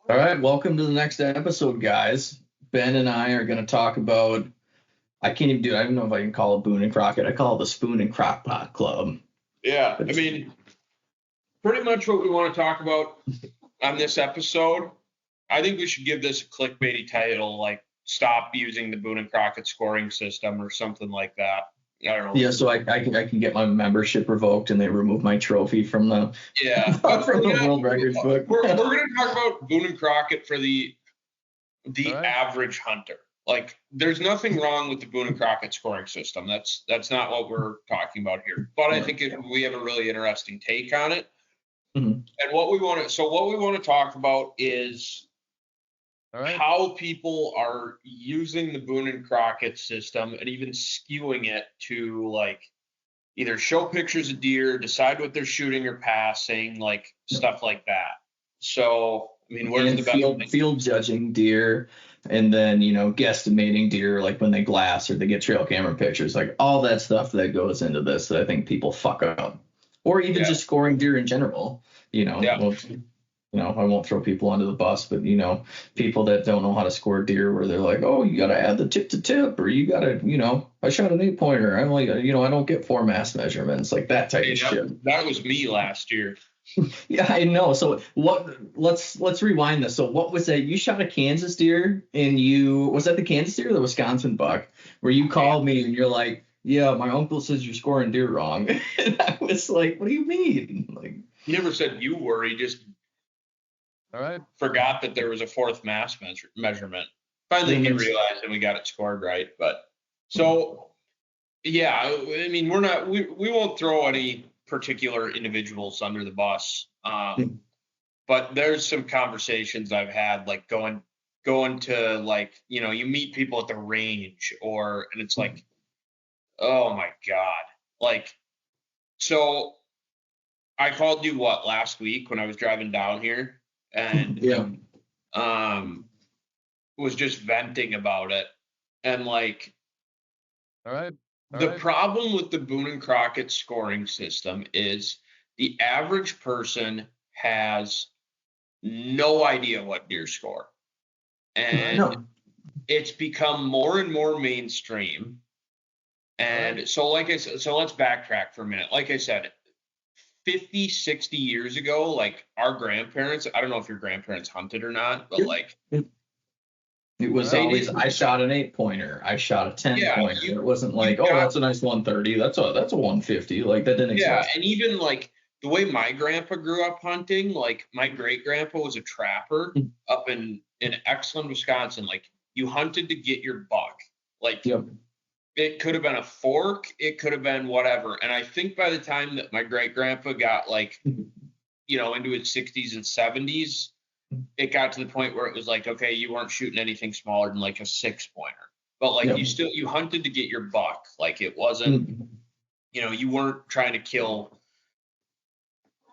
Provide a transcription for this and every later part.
All right, welcome to the next episode, guys. Ben and I are going to talk about, I can't even do it. I don't know if I can call it Boone and Crockett. I call it the Spoon and Crockpot Club. Yeah, I mean, pretty much what we want to talk about on this episode. I think we should give this a clickbaity title, like "Stop using the Boone and Crockett scoring system" or something like that. I don't know. Yeah, so I can get my membership revoked and they remove my trophy from the from the world records book. We're going to talk about Boone and Crockett for the average hunter. Like, there's nothing wrong with the Boone and Crockett scoring system. That's not what we're talking about here. But I think we have a really interesting take on it. Mm-hmm. And what we want to talk about is how people are using the Boone and Crockett system and even skewing it to, like, either show pictures of deer, decide what they're shooting or passing, like stuff like that. So, I mean, where's the best field judging deer, and then, guesstimating deer, like when they glass or they get trail camera pictures, like all that stuff that goes into this that I think people fuck up, or even just scoring deer in general. I won't throw people under the bus, but people that don't know how to score deer, where they're like, oh, you got to add the tip to tip, or you got to, I shot an 8-pointer. I'm like, I don't get 4 mass measurements, like that type of shit. That was me last year. Yeah, I know. So let's rewind this. So what was that? You shot a Kansas deer, and was that the Kansas deer or the Wisconsin buck, where you called me and you're like, yeah, my uncle says you're scoring deer wrong. And I was like, what do you mean? Like, he never said you were. He just forgot that there was a 4th mass measurement. Finally, he realized, and we got it scored right. But so, yeah, I mean, we won't throw any particular individuals under the bus. But there's some conversations I've had, like going to, like, you meet people at the range, and it's like, oh my God. Like, so I called you last week when I was driving down here, and was just venting about it. And like, the problem with the Boone and Crockett scoring system is the average person has no idea what deer score. And it's become more and more mainstream. And so let's backtrack for a minute. Like I said, 50, 60 years ago, like our grandparents, I don't know if your grandparents hunted or not, but like, it was always, I shot an 8-pointer, I shot a 10-pointer. It wasn't like, that's a nice 130, that's a 150. Like, that didn't exist. Yeah, and even like the way my grandpa grew up hunting, like my great grandpa was a trapper up in Exland, Wisconsin. Like, you hunted to get your buck. Like, it could have been a fork, it could have been whatever. And I think by the time that my great grandpa got like, into his 60s and 70s, it got to the point where it was like, okay, you weren't shooting anything smaller than like a 6-pointer, but like you hunted to get your buck. Like, it wasn't, you weren't trying to kill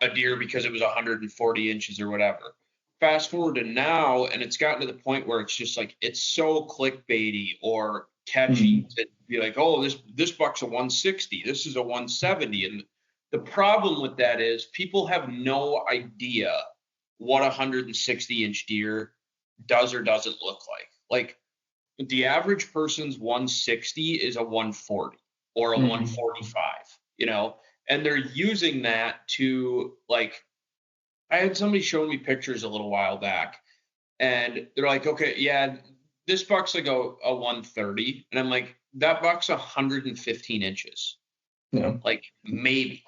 a deer because it was 140 inches or whatever. Fast forward to now, and it's gotten to the point where it's just like, it's so clickbaity or catchy to be like, oh, this buck's a 160, this is a 170. And the problem with that is people have no idea what a 160-inch deer does or doesn't look like. Like, the average person's 160 is a 140 or a 145, and they're using that to, like, I had somebody showing me pictures a little while back, and they're like, okay, yeah, this buck's like a 130. And I'm like, that buck's 115 inches. Yeah. Like, maybe.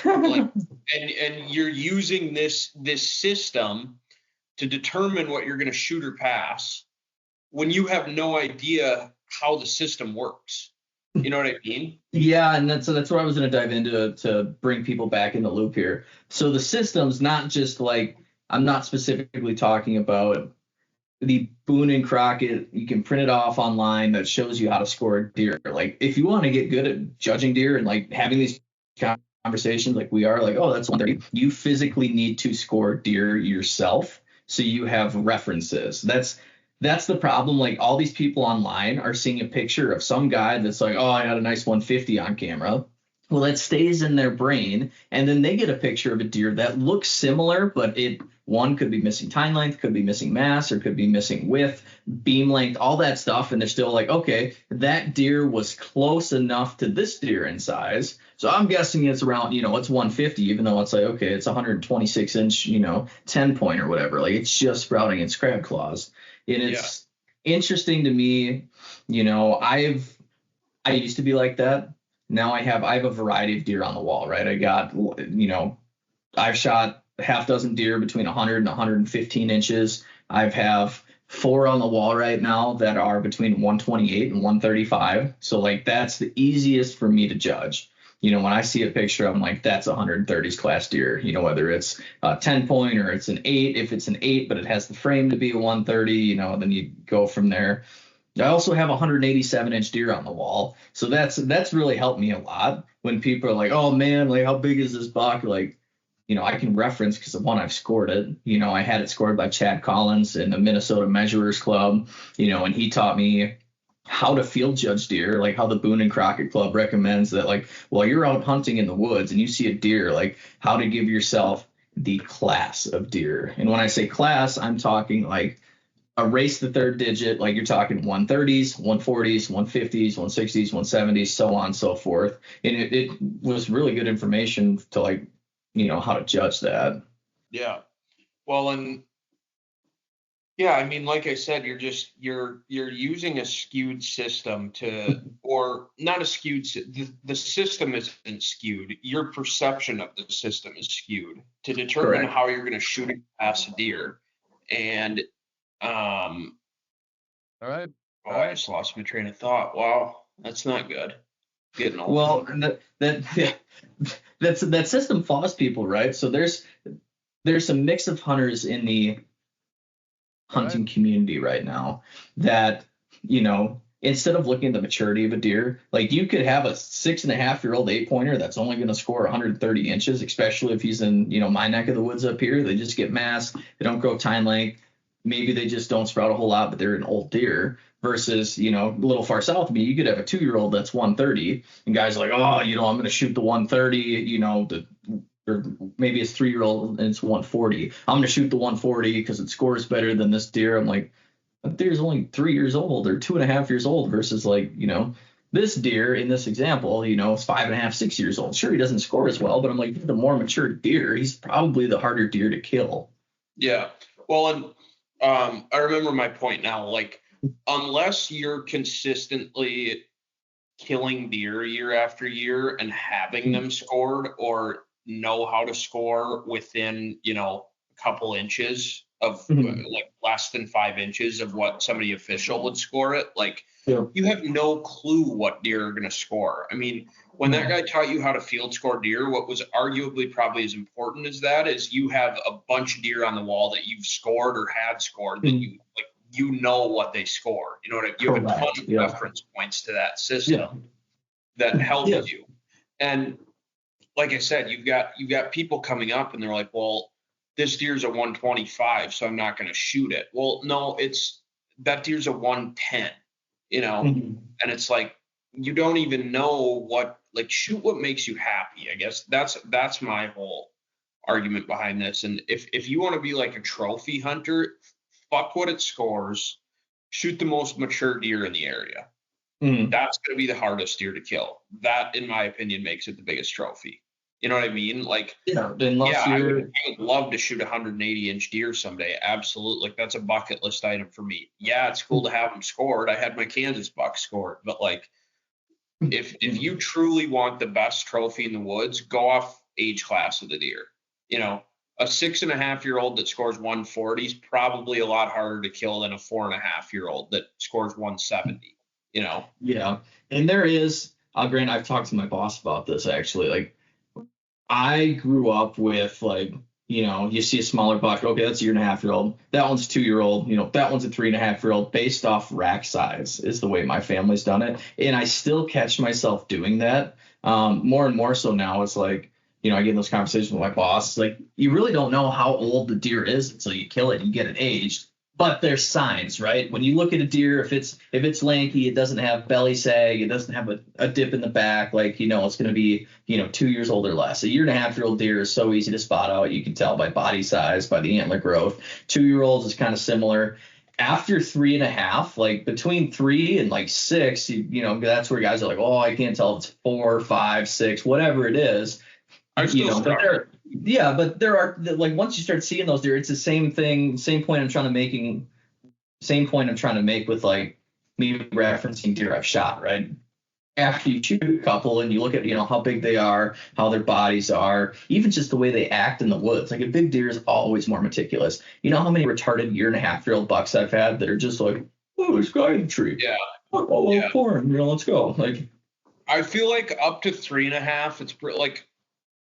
Like, and you're using this system to determine what you're going to shoot or pass when you have no idea how the system works. You know what I mean? Yeah, and that's what I was going to dive into to bring people back in the loop here. So the system's not just like, I'm not specifically talking about the Boone and Crockett. You can print it off online that shows you how to score a deer. Like, if you want to get good at judging deer and like having these conversations like we are, like, oh, that's 130, you physically need to score deer yourself, so you have references. That's the problem. Like, all these people online are seeing a picture of some guy that's like, oh, I got a nice 150 on camera. Well, that stays in their brain, and then they get a picture of a deer that looks similar, but it one could be missing tine length, could be missing mass, or could be missing width, beam length, all that stuff. And they're still like, okay, that deer was close enough to this deer in size. So I'm guessing it's around, it's 150, even though it's like, okay, it's 126 inch, 10 point or whatever. Like it's just sprouting its crab claws. And it's interesting to me, I used to be like that. Now I have a variety of deer on the wall, right? I got, I've shot half dozen deer between 100 and 115 inches. I have 4 on the wall right now that are between 128 and 135. So like that's the easiest for me to judge. When I see a picture, I'm like, that's a 130s class deer, whether it's a 10 point or it's an 8. If it's an 8, but it has the frame to be a 130, then you go from there. I also have a 187 inch deer on the wall. So that's really helped me a lot when people are like, oh man, like how big is this buck? Like, I can reference because one, I've scored it. I had it scored by Chad Collins in the Minnesota Measurers Club, and he taught me how to field judge deer, like how the Boone and Crockett Club recommends that, like, while you're out hunting in the woods and you see a deer, like how to give yourself the class of deer. And when I say class, I'm talking like erase the third digit, like you're talking 130s, 140s, 150s, 160s, 170s, so on and so forth. And it was really good information to like, how to judge that. Yeah. Well, and yeah, I mean, like I said, you're using a skewed system or not a skewed, the system isn't skewed. Your perception of the system is skewed to determine Correct. how you're going to shoot it past a deer. And, all right. I just lost my train of thought. Wow. That's not good. Getting old. Well, that system flaws people, right? So there's a mix of hunters in the hunting community right now that, instead of looking at the maturity of a deer, like you could have a 6.5-year-old 8-pointer that's only going to score 130 inches, especially if he's in, my neck of the woods up here. They just get mass. They don't grow tine length. Maybe they just don't sprout a whole lot, but they're an old deer. Versus, a little far south of me, you could have a 2-year-old that's 130, and guys are like, oh, I'm going to shoot the 130, or maybe it's 3-year-old and it's 140. I'm going to shoot the 140 because it scores better than this deer. I'm like, that deer's only 3 years old or 2.5 years old versus like, this deer in this example, is 5.5, 6 years old. Sure, he doesn't score as well, but I'm like, the more mature deer, he's probably the harder deer to kill. Yeah. Well, and I remember my point now, like, unless you're consistently killing deer year after year and having them scored or know how to score within, a couple inches of like less than 5 inches of what somebody official would score it, like you have no clue what deer are going to score. I mean, when that guy taught you how to field score deer, what was arguably probably as important as that is you have a bunch of deer on the wall that you've scored or had scored that you like. What they score. You know what I mean? You have a ton of reference points to that system that helps you. And like I said, you've got people coming up and they're like, well, this deer's a 125, so I'm not going to shoot it. Well, no, that deer's a 110, and it's like, you don't even know shoot what makes you happy. I guess that's my whole argument behind this. And if you want to be like a trophy hunter, fuck what it scores, shoot the most mature deer in the area. That's going to be the hardest deer to kill. That, in my opinion, makes it the biggest trophy. You know what I mean? Like, I would love to shoot a 180-inch deer someday. Absolutely. Like, that's a bucket list item for me. Yeah, it's cool to have them scored. I had my Kansas buck scored. But, like, if you truly want the best trophy in the woods, go off age class of the deer. A 6.5-year-old that scores 140 is probably a lot harder to kill than a 4.5-year-old that scores 170, Yeah. And there is, Grant, I've talked to my boss about this actually. Like, I grew up with like, you see a smaller buck. Okay, that's a 1.5-year-old. That one's a 2-year-old. That one's a 3.5-year-old based off rack size is the way my family's done it. And I still catch myself doing that. More and more so now. It's like, I get in those conversations with my boss. Like, you really don't know how old the deer is until you kill it and you get it aged. But there's signs, right? When you look at a deer, if it's lanky, it doesn't have belly sag, it doesn't have a dip in the back, like, it's going to be, 2 years old or less. A 1.5-year-old deer is so easy to spot out. You can tell by body size, by the antler growth. 2-year-olds is kind of similar. After 3.5, like between 3 and like 6, that's where guys are like, oh, I can't tell if it's 4, 5, 6, whatever it is. But there are, like, once you start seeing those deer, it's the same thing, same point I'm trying to make with like me referencing deer I've shot, right? After you shoot a couple and you look at, how big they are, how their bodies are, even just the way they act in the woods. Like a big deer is always more meticulous. You know how many retarded 1.5-year-old bucks I've had that are just like, oh, there's a guy in the tree. Yeah. Oh, corn, let's go. Like, I feel like up to 3.5, it's like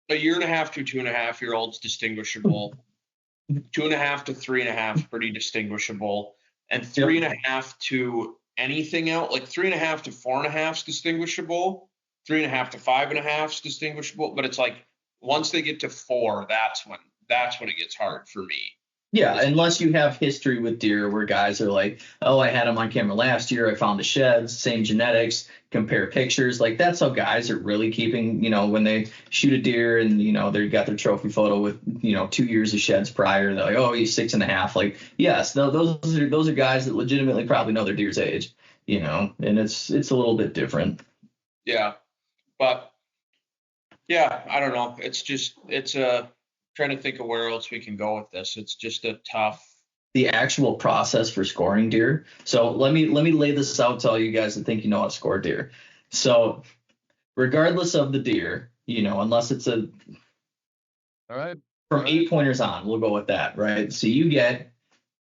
a 1.5 to 2.5-year-old's distinguishable. 2.5 to 3.5 pretty distinguishable, and 3.5 to anything else, like 3.5 to 4.5 is distinguishable. 3.5 to 5.5 is distinguishable. But it's like once they get to 4, that's when it gets hard for me. Yeah, unless you have history with deer where guys are like, oh, I had them on camera last year. I found the sheds, same genetics, compare pictures. Like that's how guys are really keeping, when they shoot a deer and, they got their trophy photo with, 2 years of sheds prior. They're like, oh, he's 6.5. Like, yes, those are guys that legitimately probably know their deer's age, and it's a little bit different. Yeah. But yeah, I don't know. It's trying to think of where else we can go with this. It's just a tough. The actual process for scoring deer. So let me lay this out to all you guys that think you know how to score deer. So regardless of the deer, unless it's all right, from 8-pointers on, we'll go with that, right? So you get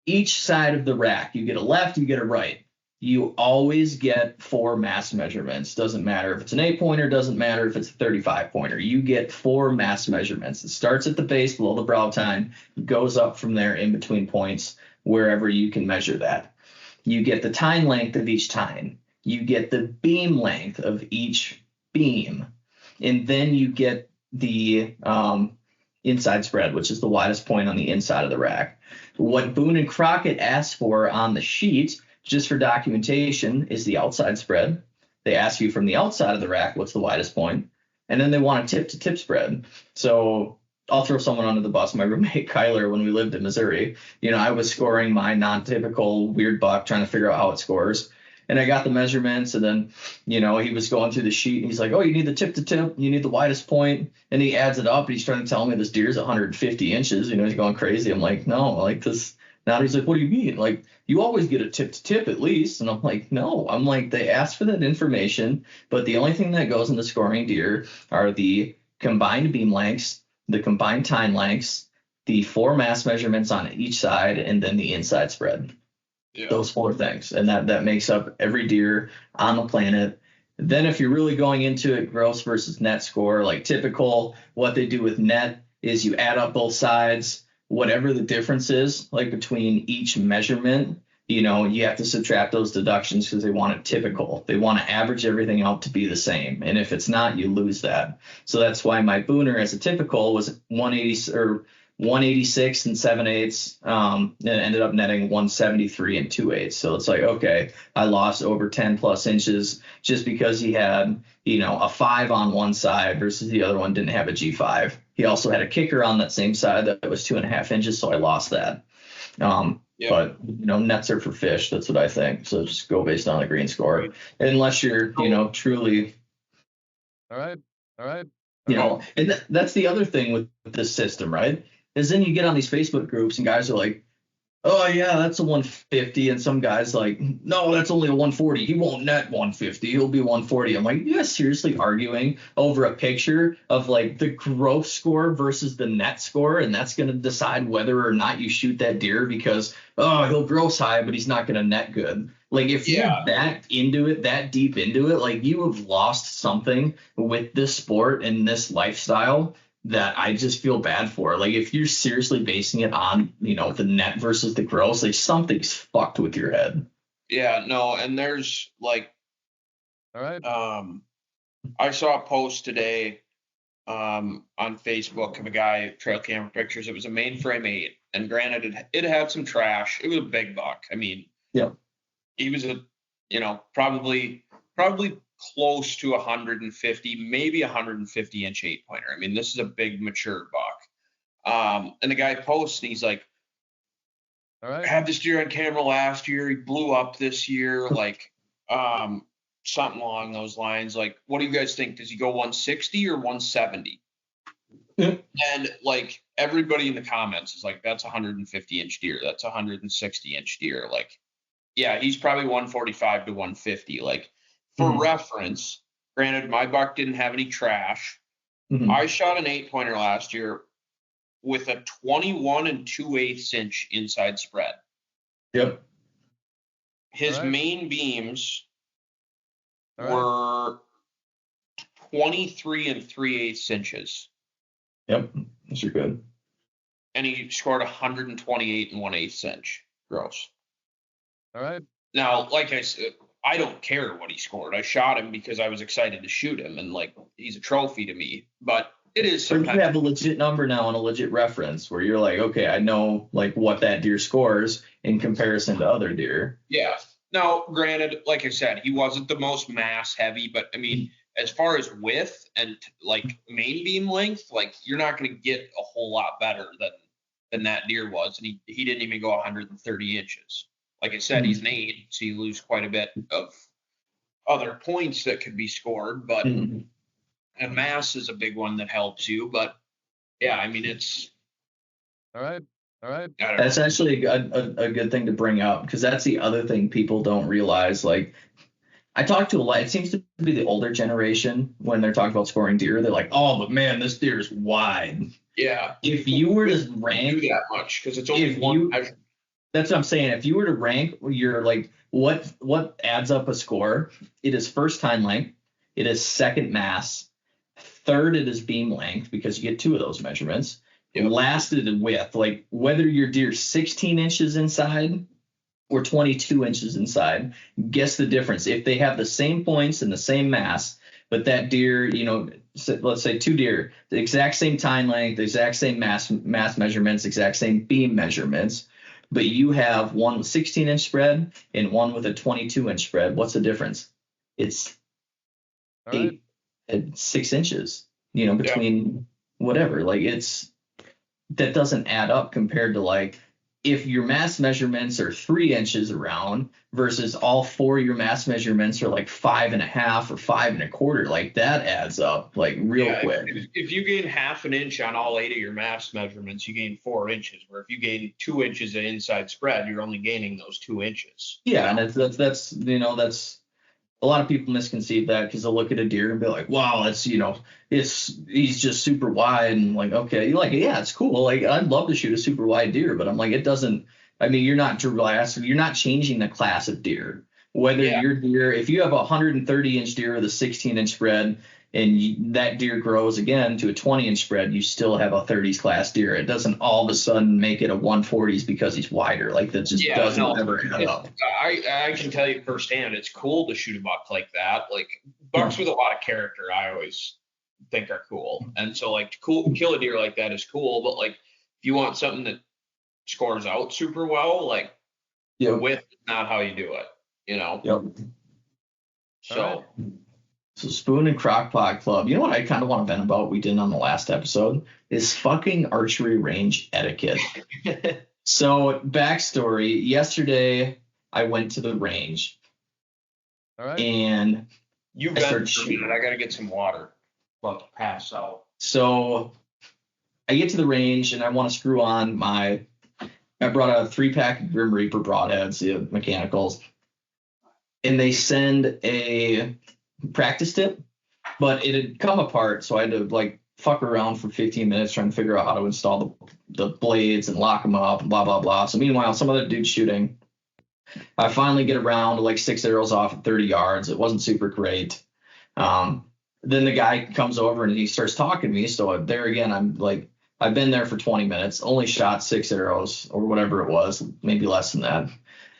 each side of the rack. You get a left, you get a right. You always get 4 mass measurements. Doesn't matter if it's an 8-pointer, doesn't matter if it's a 35-pointer. You get 4 mass measurements. It starts at the base below the brow tine, goes up from there in between points, wherever you can measure that. You get the tine length of each tine. You get the beam length of each beam. And then you get the inside spread, which is the widest point on the inside of the rack. What Boone and Crockett asked for on the sheet, just for documentation, is the outside spread. They ask you from the outside of the rack, what's the widest point? And then they want a tip-to-tip spread. So I'll throw someone under the bus. My roommate Kyler, when we lived in Missouri, I was scoring my non-typical weird buck, trying to figure out how it scores. And I got the measurements, and then, he was going through the sheet, and he's like, oh, you need the tip-to-tip, you need the widest point. And he adds it up, and he's trying to tell me this deer's 150 inches. He's going crazy. I'm like, no, like this. Now he's like, what do you mean? Like, you always get a tip-to-tip at least. And I'm like, no. I'm like, they asked for that information, but the only thing that goes into scoring deer are the combined beam lengths, the combined tine lengths, the 4 mass measurements on each side, and then the inside spread. Yeah. Those 4 things. And that makes up every deer on the planet. Then if you're really going into it, gross versus net score, like typical, what they do with net is you add up both sides. Whatever the difference is, like between each measurement, you have to subtract those deductions because they want it typical. They want to average everything out to be the same. And if it's not, you lose that. So that's why my Booner as a typical was 186 and 7/8. And it ended up netting 173 and 2/8. So it's like, okay, I lost over 10 plus inches just because he had, a 5 on one side versus the other one didn't have a G5. He also had a kicker on that same side that was 2.5 inches, so I lost that. But nets are for fish. That's what I think. So just go based on the green score, unless you're truly. All right. And that's the other thing with this system, right? Is then you get on these Facebook groups and guys are like, oh yeah, that's a 150, and some guys like, no, that's only a 140. He won't net 150. He'll be 140. I'm like, you guys seriously arguing over a picture of like the gross score versus the net score, and that's going to decide whether or not you shoot that deer because he'll gross high, but he's not going to net good. Like if you're that into it, that deep into it, like you have lost something with this sport and this lifestyle that I just feel bad for. Like if you're seriously basing it on, the net versus the gross, like something's fucked with your head. Yeah, no, and there's like, all right. I saw a post today on Facebook of a guy, trail camera pictures. It was a mainframe 8, And granted, it had some trash. It was a big buck. I mean, Yeah. he was probably close to 150, maybe 150-inch 8-pointer. I mean, this is a big mature buck. And the guy posts and he's like, All right. I had this deer on camera last year. He blew up this year, like something along those lines. Like, what do you guys think? Does he go 160 or 170? Yeah. And like everybody in the comments is like, that's a 150-inch deer. That's a 160-inch deer. Like, yeah, he's probably 145 to 150. Like, for reference, granted, my buck didn't have any trash. I shot an 8-pointer last year with a 21 2/8 inch inside spread. Yep. His main beams were 23 3/8 inches. Yep. Those are good. And he scored 128 1/8 inch gross. All right. Now, like I said, I don't care what he scored. I shot him because I was excited to shoot him, and like he's a trophy to me. But it is So you sometimes. have a legit number now and a legit reference where you're like, okay, I know like what that deer scores in comparison to other deer. Yeah. Now, granted, like I said, he wasn't the most mass heavy, but I mean, as far as width and like main beam length, like you're not going to get a whole lot better than that deer was, and he didn't even go 130 inches. Like I said, he's an 8, so you lose quite a bit of other points that could be scored, but and mass is a big one that helps you. But yeah, I mean, it's All right. All right. That's actually a good thing to bring up because that's the other thing people don't realize. Like, I talk to a lot. It seems to be the older generation when they're talking about scoring deer. They're like, "Oh, but man, this deer is wide." Yeah. If you were to rank that much because it's only one measure. That's what I'm saying. If you were to rank your like what adds up a score, it is first time length, it is second mass, third it is beam length because you get 2 of those measurements. Yep. Last it is width, like whether your deer's 16 inches inside or 22 inches inside. Guess the difference. If they have the same points and the same mass, but that deer, let's say 2 deer, the exact same time length, the exact same mass measurements, exact same beam measurements, but you have one with 16-inch spread and one with a 22-inch spread. What's the difference? It's 8 and 6 inches, between whatever. Like that doesn't add up compared to like if your mass measurements are 3 inches around versus all 4 of your mass measurements are like 5.5 or 5 1/4, like that adds up like real quick. If you gain half an inch on all 8 of your mass measurements, you gain 4 inches. Where if you gain 2 inches of inside spread, you're only gaining those 2 inches. Yeah, and that's a lot of people misconceive that because they'll look at a deer and be like, wow, he's just super wide, and like, okay, like, yeah, it's cool. Like, I'd love to shoot a super wide deer, but I'm like, it doesn't. I mean, you're not changing the class of deer. Whether your deer, if you have a 130-inch deer with a 16-inch spread, and that deer grows again to a 20-inch spread, you still have a 30s class deer. It doesn't all of a sudden make it a 140s because he's wider. Like that just doesn't ever add up. I can tell you firsthand, it's cool to shoot a buck like that. Like bucks with a lot of character, I always think are cool. And so like kill a deer like that is cool. But like if you want something that scores out super well, like width is not how you do it. Yep. So. So Boone and Crockpot Club, what I kind of want to vent about we did on the last episode is fucking archery range etiquette. So backstory, yesterday I went to the range. All right. And you started shooting. I got to get some water. About to pass out. So I get to the range and I want to screw on I brought a 3-pack Grim Reaper broadheads, the mechanicals, and they send a practice tip, but it had come apart, so I had to like fuck around for 15 minutes trying to figure out how to install the blades and lock them up and blah blah blah. So meanwhile, some other dude's shooting. I finally get around to like 6 arrows off at 30 yards. It wasn't super great. Then the guy comes over and he starts talking to me. So there again, I'm like, I've been there for 20 minutes, only shot 6 arrows or whatever it was, maybe less than that.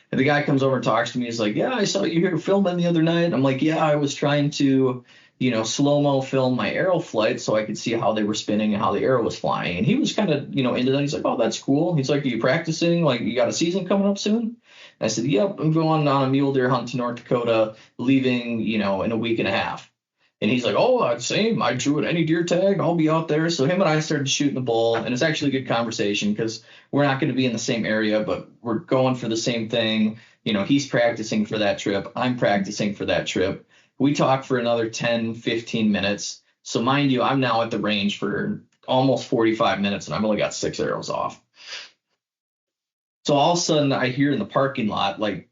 And the guy comes over and talks to me. He's like, yeah, I saw you here filming the other night. I'm like, yeah, I was trying to slow-mo film my arrow flight so I could see how they were spinning and how the arrow was flying. And he was kind of, into that. He's like, oh, that's cool. He's like, are you practicing? Like, you got a season coming up soon? And I said, yep, I'm going on a mule deer hunt to North Dakota, leaving, in a week and a half. And he's like, oh, same. I drew at any deer tag. I'll be out there. So him and I started shooting the bull, and it's actually a good conversation because we're not going to be in the same area, but we're going for the same thing. He's practicing for that trip. I'm practicing for that trip. We talked for another 10, 15 minutes. So mind you, I'm now at the range for almost 45 minutes, and I've only got 6 arrows off. So all of a sudden I hear in the parking lot, like,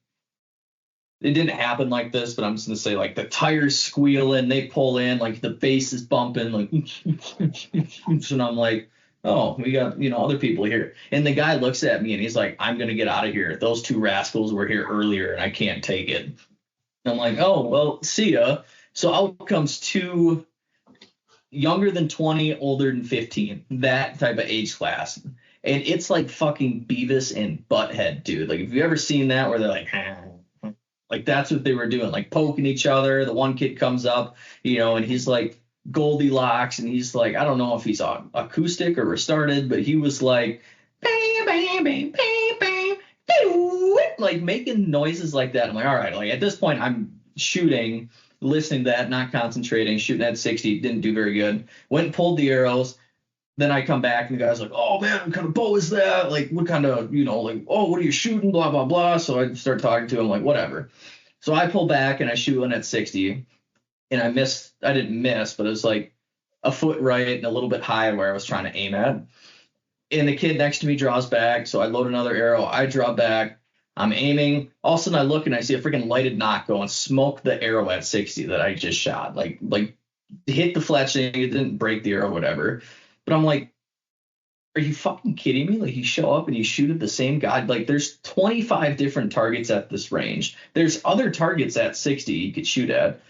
it didn't happen like this, but I'm just going to say, like, the tires squealing, they pull in, like, the bass is bumping, like, and I'm like, oh, we got, other people here. And the guy looks at me and he's like, I'm going to get out of here. Those 2 rascals were here earlier and I can't take it. And I'm like, oh, well, see ya. So out comes 2 younger than 20, older than 15, that type of age class. And it's like fucking Beavis and Butthead, dude. Like, have you ever seen that where they're like, like, that's what they were doing, like poking each other. The one kid comes up, and he's like Goldilocks, and he's like, I don't know if he's acoustic or restarted, but he was like, bang, bang, bang, bang, bang, bang, like making noises like that. I'm like, all right, like at this point, I'm shooting, listening to that, not concentrating, shooting at 60, didn't do very good. Went and pulled the arrows. Then I come back and the guy's like, oh man, what kind of bow is that? Like, what kind of, like, oh, what are you shooting? Blah, blah, blah. So I start talking to him, like, whatever. So I pull back and I shoot one at 60, and I didn't miss, but it was like a foot right and a little bit high where I was trying to aim at. And the kid next to me draws back. So I load another arrow. I draw back. I'm aiming. All of a sudden I look and I see a freaking lighted knock go and smoke the arrow at 60 that I just shot. Like hit the fletching. It didn't break the arrow, whatever. But I'm like, are you fucking kidding me? Like, you show up and you shoot at the same guy. Like, there's 25 different targets at this range. There's other targets at 60 you could shoot at.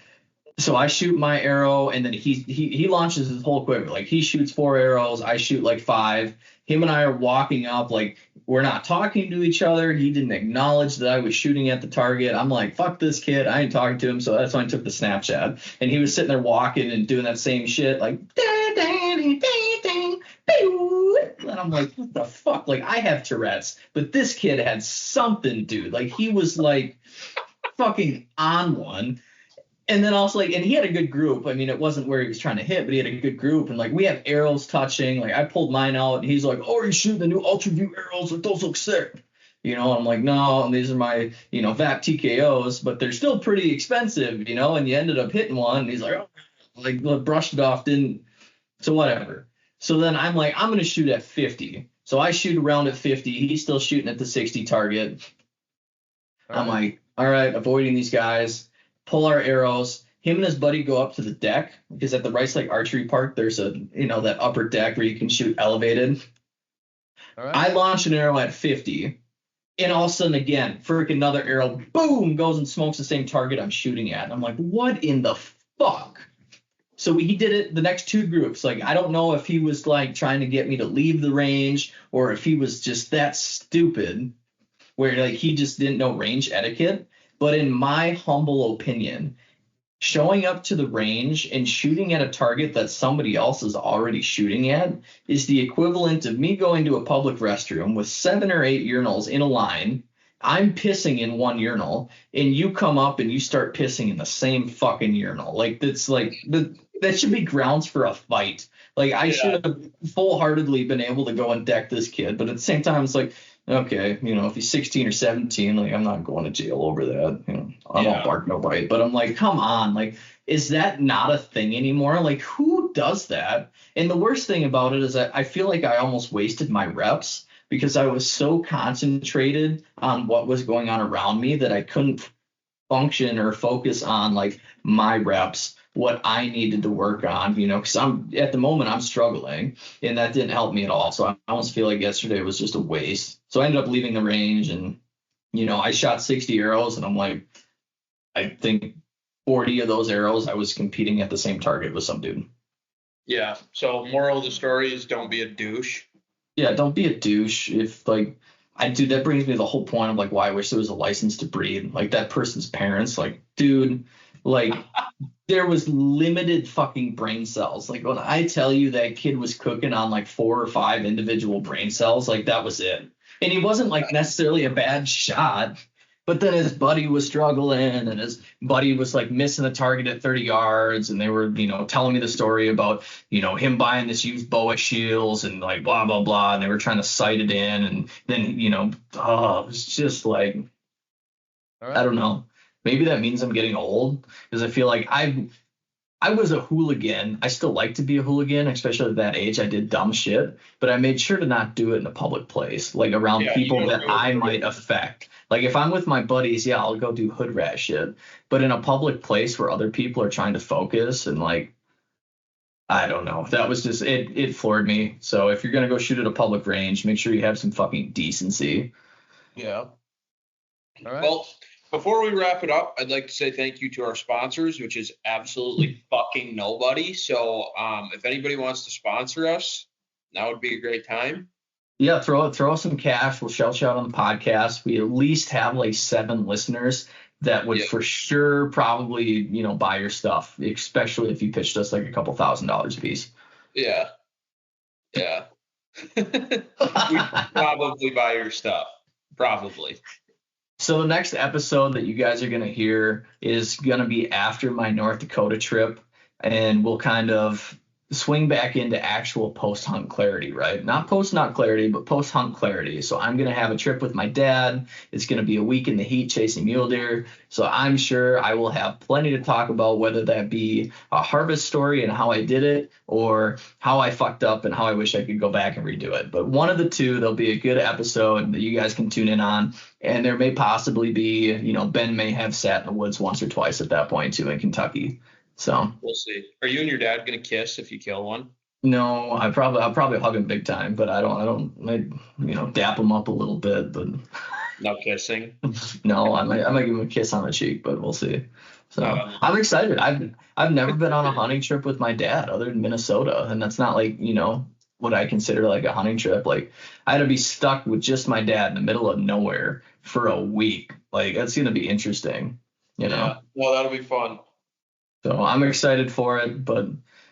So I shoot my arrow, and then he launches his whole quiver. Like, he shoots 4 arrows. I shoot like 5. Him and I are walking up. Like, we're not talking to each other. He didn't acknowledge that I was shooting at the target. I'm like, fuck this kid. I ain't talking to him. So that's when I took the Snapchat. And he was sitting there walking and doing that same shit. Like, and I'm like, what the fuck? Like, I have Tourette's, but this kid had something, dude. Like, he was like fucking on one. And then also, like, and he had a good group. I mean, it wasn't where he was trying to hit, but he had a good group. And like, we have arrows touching. Like, I pulled mine out, and he's like, oh, are you shooting the new Ultra View arrows? Like, those look sick. I'm like, no, and these are my, VAP TKOs, but they're still pretty expensive, and you ended up hitting one. And he's like, oh, like, brushed it off, didn't. So whatever. So then I'm like, I'm going to shoot at 50. So I shoot around at 50. He's still shooting at the 60 target. I'm like, all right, avoiding these guys. Pull our arrows. Him and his buddy go up to the deck, because at the Rice Lake Archery Park, there's that upper deck where you can shoot elevated. All right. I launch an arrow at 50. And all of a sudden, again, frick, another arrow, boom, goes and smokes the same target I'm shooting at. And I'm like, what in the fuck? So he did it the next 2 groups. Like, I don't know if he was like trying to get me to leave the range, or if he was just that stupid where like he just didn't know range etiquette. But in my humble opinion, showing up to the range and shooting at a target that somebody else is already shooting at is the equivalent of me going to a public restroom with 7 or 8 urinals in a line. I'm pissing in one urinal, and you come up and you start pissing in the same fucking urinal. Like, that's like that should be grounds for a fight. Like, I should have full-heartedly been able to go and deck this kid, but at the same time, it's like, okay, if he's 16 or 17, like, I'm not going to jail over that. I don't bark no bite, but I'm like, come on, like, is that not a thing anymore? Like, who does that? And the worst thing about it is that I feel like I almost wasted my reps, because I was so concentrated on what was going on around me that I couldn't function or focus on like my reps, what I needed to work on, because at the moment I'm struggling, and that didn't help me at all. So I almost feel like yesterday was just a waste. So I ended up leaving the range, and, I shot 60 arrows, and I'm like, I think 40 of those arrows I was competing at the same target with some dude. Yeah. So moral of the story is, don't be a douche. Yeah, don't be a douche. If like, that brings me to the whole point of like why I wish there was a license to breed. Like, that person's parents, like, dude, Like, there was limited fucking brain cells. Like, when I tell you that kid was cooking on like 4 or 5 individual brain cells, like that was it. And he wasn't like necessarily a bad shot, but then his buddy was struggling, and his buddy was like missing the target at 30 yards, and they were, telling me the story about, him buying this used boa shields and like blah blah blah, and they were trying to sight it in, and then it was just like, All right. I don't know. Maybe that means I'm getting old, because I feel like I was a hooligan. I still like to be a hooligan, especially at that age. I did dumb shit, but I made sure to not do it in a public place, like around Yeah, people you don't that do it. I might affect. Like if I'm with my buddies, yeah, I'll go do hood rat shit. But in a public place where other people are trying to focus and like, I don't know. That was just it floored me. So if you're gonna go shoot at a public range, make sure you have some fucking decency. Yeah. All right. Well, before we wrap it up, I'd like to say thank you to our sponsors, which is absolutely fucking nobody. So if anybody wants to sponsor us, that would be a great time. Yeah, throw some cash. We'll shout out on the podcast. We at least have like 7 listeners that would for sure probably, buy your stuff, especially if you pitched us like a couple $1,000 a piece. Yeah. Yeah. We probably buy your stuff. Probably. So the next episode that you guys are going to hear is going to be after my North Dakota trip, and we'll kind of swing back into actual post-hunt clarity, right? Not post-nut clarity, but post-hunt clarity. So I'm going to have a trip with my dad. It's going to be a week in the heat chasing mule deer. So I'm sure I will have plenty to talk about, whether that be a harvest story and how I did it, or how I fucked up and how I wish I could go back and redo it. But one of the two, there'll be a good episode that you guys can tune in on. And there may possibly be, Ben may have sat in the woods once or twice at that point too in Kentucky. So we'll see. Are you and your dad gonna kiss if you kill one? No, I'll probably hug him big time, but I dap him up a little bit, but no kissing. No, I might give him a kiss on the cheek, but we'll see. So I'm excited. I've never been on a hunting trip with my dad other than Minnesota, and that's not like what I consider like a hunting trip. Like I had to be stuck with just my dad in the middle of nowhere for a week. Like that's gonna be interesting, Yeah, well, that'll be fun. So I'm excited for it. But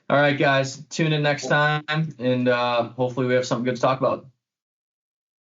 all right, guys, tune in next time, and hopefully we have something good to talk about.